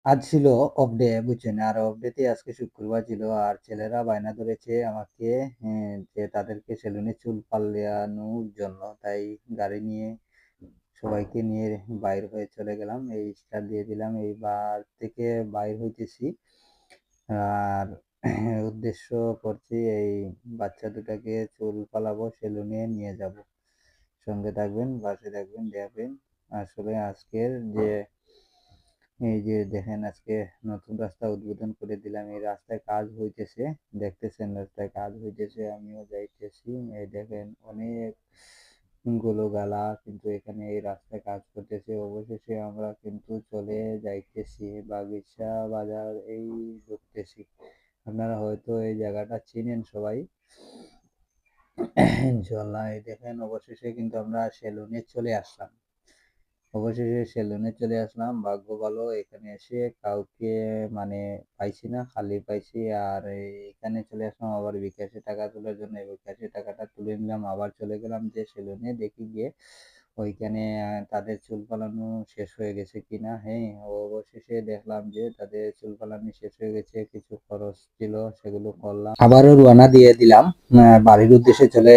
আজ ছিল off day বুঝছেন, আর অফ ডেতে আজকে শুক্রবার ছিল, আর ছেলেরা বায়না ধরেছে আমাকে যে তাদেরকে সেলুনে চুল পাল্লানোর জন্য। তাই গাড়ি নিয়ে সবাইকে নিয়ে বাইর হয়ে চলে গেলাম, এই স্টার দিয়ে দিলাম, এইবার থেকে বাইর হইতেছি। আর উদ্দেশ্য করছি এই বাচ্চা দুটাকে চুল পালাবো, সেলুনে নিয়ে যাব। সঙ্গে থাকবেন, পাশে থাকবেন, দেখবেন। আসলে আজকের যে এই যে দেখেন, আজকে নতুন রাস্তা উদ্বোধন করে দিলাম, এই রাস্তায় কাজ হইতেছে, দেখতেছেন রাস্তায় কাজ হইতেছে, আমিও যাইতেছি। এই দেখেন অনেক গুলো গালা, কিন্তু এখানে এই রাস্তায় কাজ করতেছে। অবশেষে আমরা কিন্তু চলে যাইতেছি বাগিচা বাজার, এই ঢুকতেছি। আপনারা হয়তো এই জায়গাটা চিনেন সবাই। ইনশাল্লাহ এই দেখেন, অবশেষে কিন্তু আমরা সেলুনে চলে আসলাম। অবশেষে সেলুনে চলে আসলাম, ভাগ্য ভালো এখানে এসে কাউকে মানে পাইছি না, খালি পাইছি। আর এখানে চলে আসলাম আবার বিকাশে টাকা তোলার জন্য, বিকাশে টাকাটা তুলে নিলাম, আবার চলে গেলাম যে সেলুনে, দেখি গিয়ে ওইখানে তাদের চুল পালানো শেষ হয়ে গেছে কিনা। হ্যাঁ, অবশেষে দেখলাম যে তাদের চুল পালানো শেষ হয়ে গেছে, কিছু খরচ ছিল সেগুলো করলাম, আবারও রওনা দিয়ে দিলাম। বাড়ির উদ্দেশ্যে চলে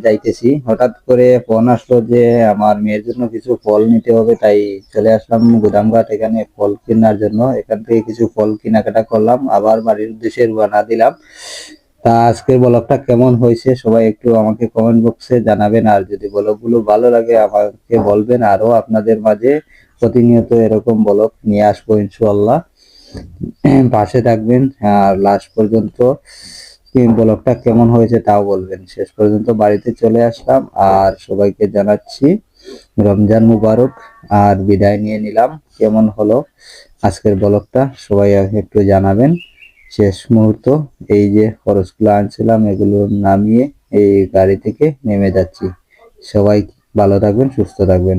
যাইতেছি। হঠাৎ করে ফোন আসলো যে আমার মেয়ের জন্য কিছু ফল নিতে হবে, তাই চলে আসলাম গুদামঘাট এখানে ফল কেনার জন্য। এখান থেকে কিছু ফল কেনাকাটা করলাম, আবার বাড়ির উদ্দেশ্যে রওনা দিলাম। তা আজকের ব্লগটা কেমন হয়েছে সবাই একটু আমাকে কমেন্ট বক্সে জানাবেন, আর যদি ব্লগগুলো ভালো লাগে আমাকে বলবেন, আরো আপনাদের মাঝে প্রতিনিয়ত এরকম ব্লগ নিয়ে আসবো ইনশাআল্লাহ। পাশে থাকবেন, আর লাস্ট পর্যন্ত ব্লগটা কেমন হয়েছে তাও বলবেন। শেষ পর্যন্ত বাড়িতে চলে আসলাম, আর সবাইকে জানাচ্ছি রমজান মুবারক, আর বিদায় নিয়ে নিলাম। কেমন হলো আজকের ব্লগটা সবাই একটু জানাবেন। শেষ মুহূর্ত, এই যে খরচগুলো আনছিলাম এগুলো নামিয়ে এই গাড়ি থেকে নেমে যাচ্ছি। সবাই ভালো থাকবেন, সুস্থ থাকবেন।